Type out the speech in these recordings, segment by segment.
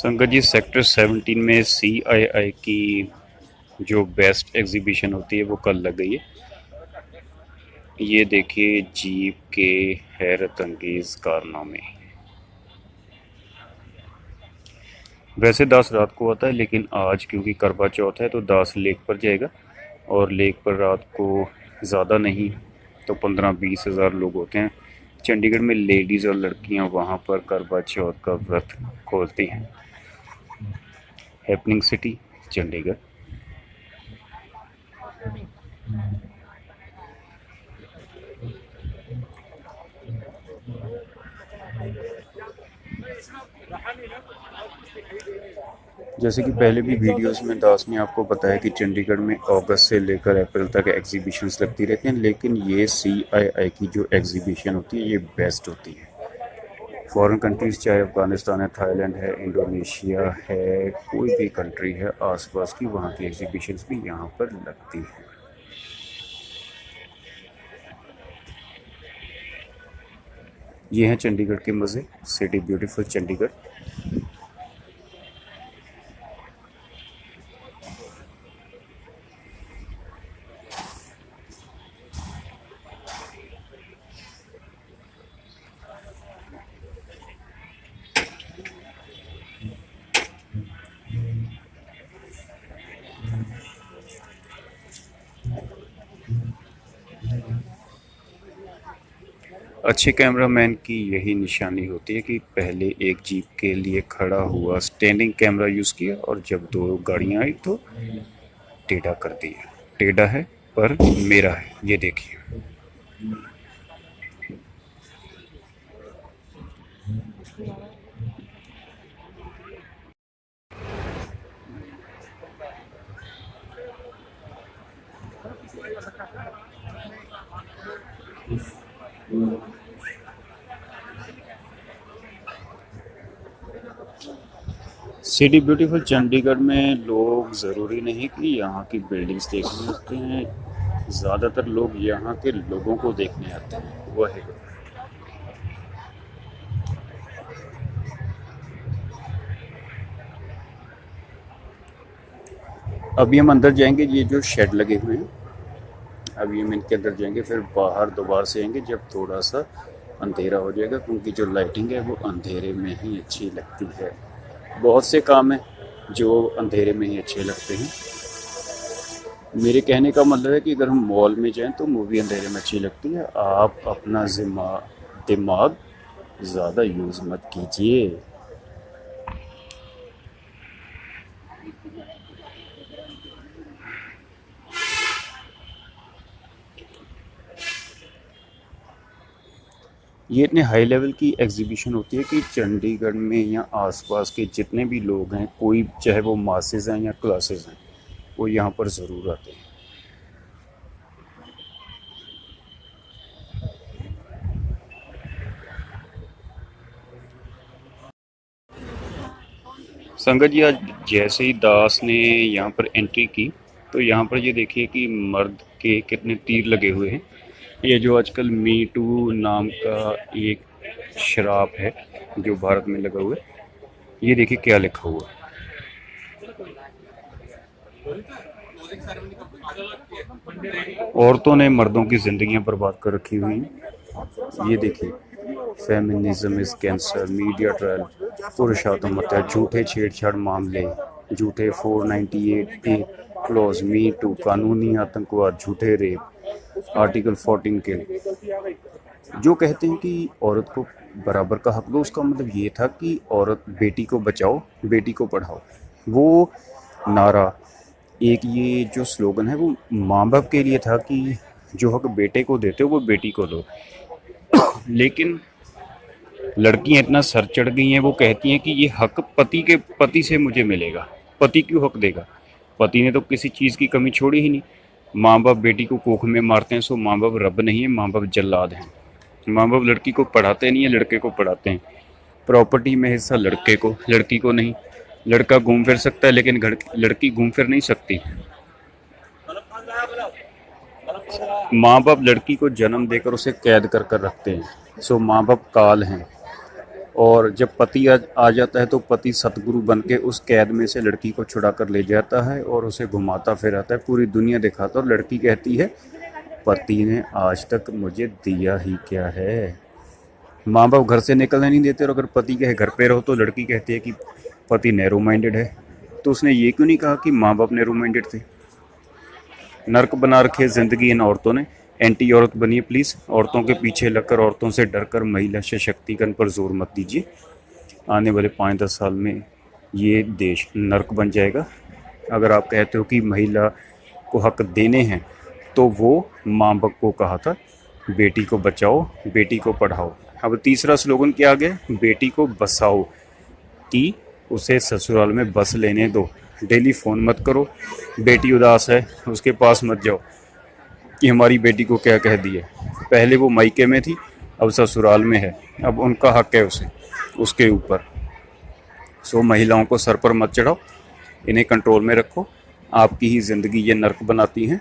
संगत जी सेक्टर 17 में CII की जो बेस्ट एग्जीबिशन होती है वो कल लग गई है। ये देखिए जीप के हैरत अंगेज कारनामे। वैसे दास रात को आता है लेकिन आज क्योंकि करवा चौथ है तो दास लेक पर जाएगा और लेक पर रात को ज़्यादा नहीं तो 15-20 हज़ार लोग होते हैं। चंडीगढ़ में लेडीज़ और लड़कियां वहां पर करवा चौथ का व्रत खोलती हैं। Happening city Chandigarh. जैसे कि पहले भी वीडियोस में दास ने आपको बताया कि चंडीगढ़ में अगस्त से लेकर अप्रैल तक एग्जीबिशंस लगती रहती हैं, लेकिन ये CII की जो एग्जीबिशन होती है ये बेस्ट होती है। फॉरेन कंट्रीज़ चाहे अफ़गानिस्तान है, थाईलैंड है, इंडोनेशिया है, कोई भी कंट्री है आसपास की, वहाँ की एग्जीबिशंस भी यहाँ पर लगती हैं। ये हैं चंडीगढ़ के मज़े, सिटी ब्यूटीफुल चंडीगढ़। अच्छे कैमरामैन की यही निशानी होती है कि पहले एक जीप के लिए खड़ा हुआ स्टैंडिंग कैमरा यूज़ किया और जब दो गाड़ियाँ आई तो टेढ़ा कर दिया। टेढ़ा है पर मेरा है, ये देखिए। सिटी ब्यूटीफुल चंडीगढ़ में लोग ज़रूरी नहीं कि यहाँ की बिल्डिंग्स देखने आते हैं, ज़्यादातर लोग यहाँ के लोगों को देखने आते हैं। वह है अभी हम अंदर जाएंगे, ये जो शेड लगे हुए हैं अभी हम इनके अंदर जाएंगे, फिर बाहर दोबारा से आएंगे जब थोड़ा सा अंधेरा हो जाएगा, क्योंकि जो लाइटिंग है वो अंधेरे में ही अच्छी लगती है। बहुत से काम हैं जो अंधेरे में ही अच्छे लगते हैं। मेरे कहने का मतलब है कि अगर हम मॉल में जाएं तो मूवी अंधेरे में अच्छी लगती है। आप अपना दिमाग ज़्यादा यूज़ मत कीजिए। ये इतने हाई लेवल की एग्जीबिशन होती है कि चंडीगढ़ में या आसपास के जितने भी लोग हैं, कोई चाहे वो मासेस हैं या क्लासेस हैं, वो यहाँ पर ज़रूर आते हैं। संगत जी आज जैसे ही दास ने यहाँ पर एंट्री की तो यहाँ पर ये देखिए कि मर्द के कितने तीर लगे हुए हैं। ये जो आजकल मी टू नाम का एक शराब है जो भारत में लगा हुआ है, ये देखिए क्या लिखा हुआ है। औरतों ने मर्दों की जिंदगियां बर्बाद कर रखी हुई हैं। ये देखिए, feminism is cancer, media trial, पुरुषात्महत्या, झूठे छेड़छाड़ मामले, झूठे 498A क्लॉज, मी टू, कानूनी आतंकवाद, झूठे रेप, आर्टिकल 14 के जो कहते हैं कि औरत को बराबर का हक दो, उसका मतलब ये था कि औरत, बेटी को बचाओ, बेटी को पढ़ाओ। वो नारा, एक ये जो स्लोगन है वो माँ बाप के लिए था कि जो हक बेटे को देते हो वो बेटी को दो। लेकिन लड़कियां इतना सर चढ़ गई हैं, वो कहती हैं कि ये हक पति से मुझे मिलेगा। पति क्यों हक देगा? पति ने तो किसी चीज़ की कमी छोड़ी ही नहीं। माँ बाप बेटी को कोख में मारते हैं, सो माँ बाप रब नहीं है, माँ बाप जल्लाद हैं। माँ बाप लड़की को पढ़ाते नहीं है, लड़के को पढ़ाते हैं। प्रॉपर्टी में हिस्सा लड़के को, लड़की को नहीं। लड़का घूम फिर सकता है लेकिन लड़की घूम फिर नहीं सकती। माँ बाप लड़की को जन्म देकर उसे कैद कर कर रखते हैं, सो माँ बाप काल हैं। और जब पति आ जाता है तो पति सतगुरु बन के उस कैद में से लड़की को छुड़ा कर ले जाता है और उसे घुमाता फिराता है, पूरी दुनिया दिखाता है। और लड़की कहती है पति ने आज तक मुझे दिया ही क्या है। माँ बाप घर से निकलने नहीं देते, और अगर पति कहे घर पे रहो तो लड़की कहती है कि पति नैरो माइंडेड है। तो उसने ये क्यों नहीं कहा कि माँ बाप नैरो माइंडेड थे। नर्क बना रखे ज़िंदगी इन औरतों ने। एंटी औरत बनिए प्लीज़। औरतों के पीछे लगकर, औरतों से डरकर महिला सशक्तिकरण पर जोर मत दीजिए। आने वाले 5-10 साल में ये देश नर्क बन जाएगा। अगर आप कहते हो कि महिला को हक देने हैं तो वो माँ बाप को कहा था बेटी को बचाओ, बेटी को पढ़ाओ। अब तीसरा स्लोगन क्या आ गया, बेटी को बसाओ, कि उसे ससुराल में बस लेने दो। डेली फ़ोन मत करो, बेटी उदास है उसके पास मत जाओ कि हमारी बेटी को क्या कह दिया। पहले वो मायके में थी, अब ससुराल में है, अब उनका हक है उसे उसके ऊपर। सो महिलाओं को सर पर मत चढ़ाओ, इन्हें कंट्रोल में रखो। आपकी ही ज़िंदगी ये नर्क बनाती हैं।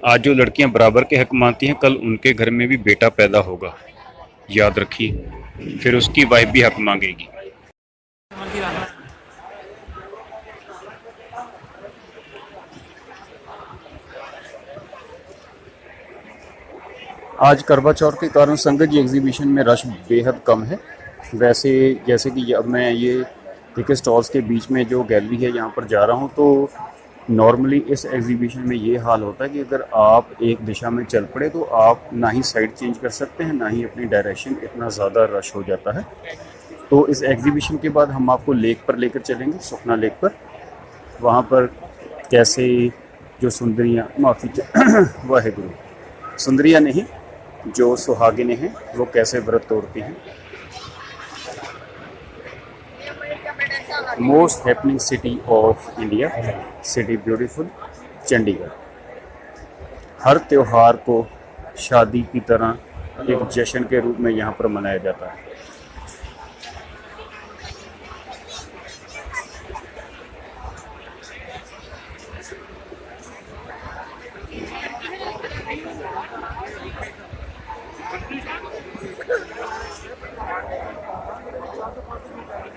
आज जो लड़कियां बराबर के हक मानती हैं, कल उनके घर में भी बेटा पैदा होगा, याद रखिए। फिर उसकी वाइफ भी हक मांगेगी। आज करवा चौथ के कारण संगत जी एग्जीबिशन में रश बेहद कम है। वैसे जैसे कि अब मैं ये देखिए स्टॉल्स के बीच में जो गैलरी है यहाँ पर जा रहा हूँ, तो नॉर्मली इस एग्जीबिशन में ये हाल होता है कि अगर आप एक दिशा में चल पड़े तो आप ना ही साइड चेंज कर सकते हैं, ना ही अपनी डायरेक्शन, इतना ज़्यादा रश हो जाता है। तो इस एग्जीबिशन के बाद हम आपको लेक पर लेकर चलेंगे, सुखना लेक पर। वहाँ पर कैसे जो सुंदरियाँ वाहेगुरु, सुंदरियाँ नहीं, जो सुहागिनें हैं वो कैसे व्रत तोड़ती हैं। Most happening city of India, city beautiful, Chandigarh. हर त्योहार को शादी की तरह एक जश्न के रूप में यहाँ पर मनाया जाता है।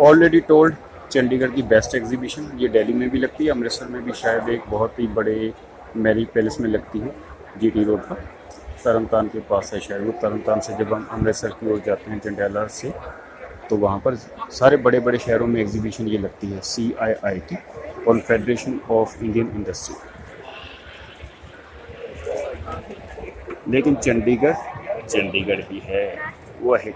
ऑलरेडी टोल्ड, चंडीगढ़ की बेस्ट एग्जीबिशन ये दिल्ली में भी लगती है, अमृतसर में भी शायद एक बहुत ही बड़े मैरी पैलेस में लगती है, जीटी रोड पर, तरनतान के पास है शायद वो। तरनतान से जब हम अमृतसर की ओर जाते हैं जंडयाला से, तो वहाँ पर सारे बड़े बड़े शहरों में एग्जीबिशन ये लगती है, CIIT, confederation of Indian industry. लेकिन चंडीगढ़ चंडीगढ़ ही है, वो है।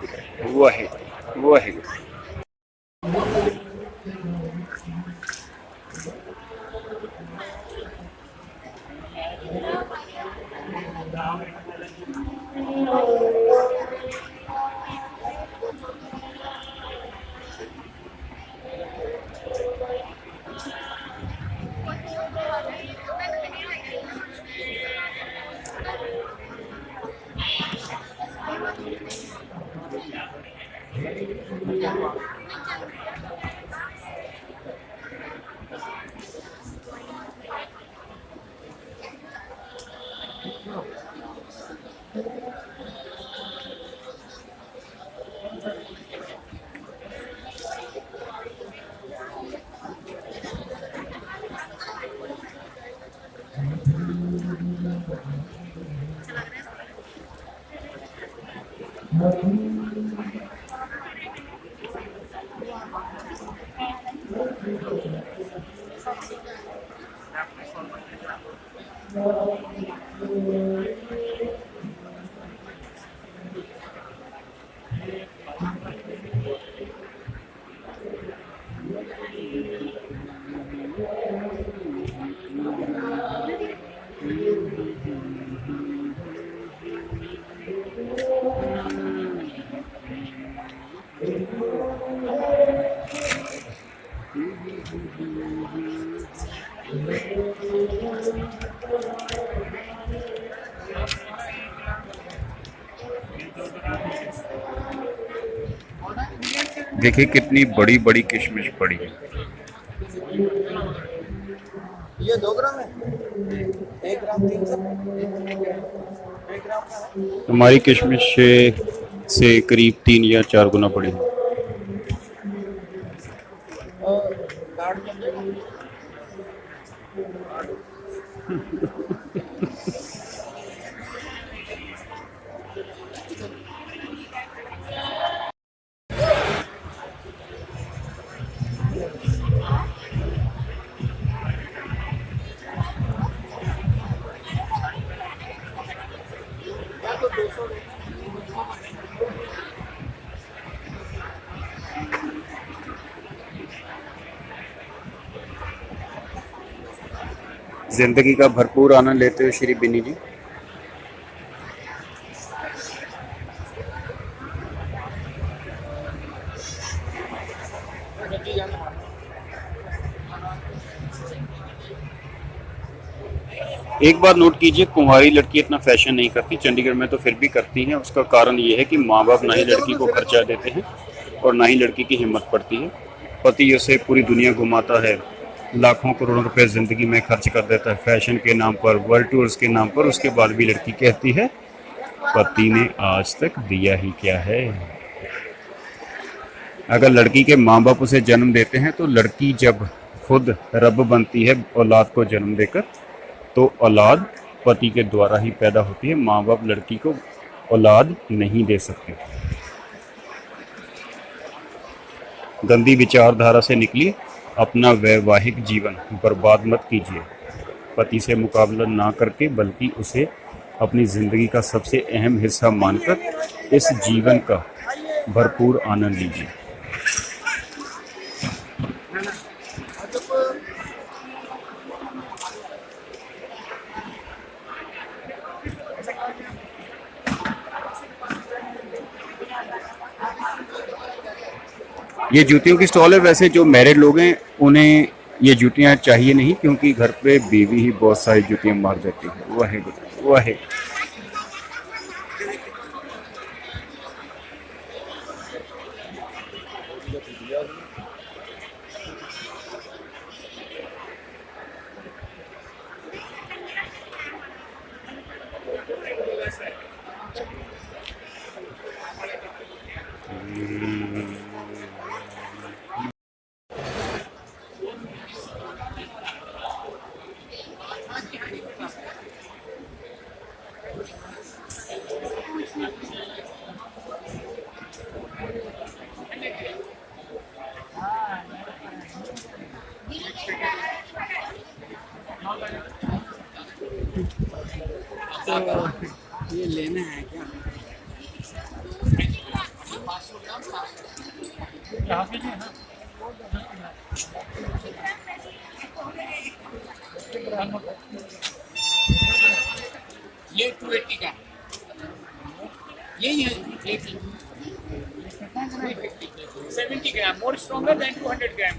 देखिए कितनी बड़ी बड़ी किशमिश पड़ी है। ये 2 ग्राम है, 1 ग्राम 300, 1 ग्राम का है। हमारी किशमिश से करीब 3 या 4 गुना बड़ी है। और कार्ड के अंदर या तो 200 जिंदगी का भरपूर आनंद लेते हो श्री बिनी जी। एक बात नोट कीजिए, कुंवारी लड़की इतना फैशन नहीं करती, चंडीगढ़ में तो फिर भी करती हैं। उसका कारण ये है कि माँ बाप ना ही लड़की को खर्चा देते हैं और ना ही लड़की की हिम्मत पड़ती है। पति उसे पूरी दुनिया घुमाता है, लाखों करोड़ों रुपए जिंदगी में खर्च कर देता है फैशन के नाम पर, वर्ल्ड टूर्स के नाम पर। उसके बाद भी लड़की कहती है पति ने आज तक दिया ही क्या है। अगर लड़की के माँ बाप उसे जन्म देते हैं तो लड़की जब खुद रब बनती है औलाद को जन्म देकर, तो औलाद पति के द्वारा ही पैदा होती है। माँ बाप लड़की को औलाद नहीं दे सकते। गंदी विचारधारा से निकलिए, अपना वैवाहिक जीवन बर्बाद मत कीजिए। पति से मुकाबला ना करके बल्कि उसे अपनी ज़िंदगी का सबसे अहम हिस्सा मानकर इस जीवन का भरपूर आनंद लीजिए। ये जूतियों की स्टॉल है। वैसे जो मैरिड लोग हैं उन्हें ये जूतियाँ चाहिए नहीं, क्योंकि घर पे बीवी ही बहुत सारी जूतियाँ मार देती है। वह है। तो ये लेना है क्या? ये 280 का, यही है 80, 70 ग्राम, मोर स्ट्रॉन्गर देन 200 ग्राम।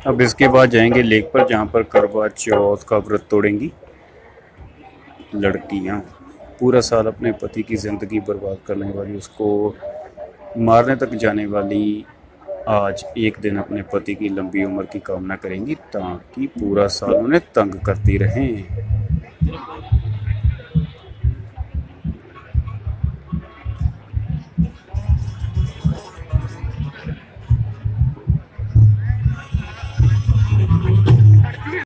अब इसके बाद जाएंगे लेक पर, जहाँ पर करवा चौथ का व्रत तोड़ेंगी लड़कियाँ। पूरा साल अपने पति की ज़िंदगी बर्बाद करने वाली, उसको मारने तक जाने वाली, आज एक दिन अपने पति की लंबी उम्र की कामना करेंगी ताकि पूरा साल उन्हें तंग करती रहें।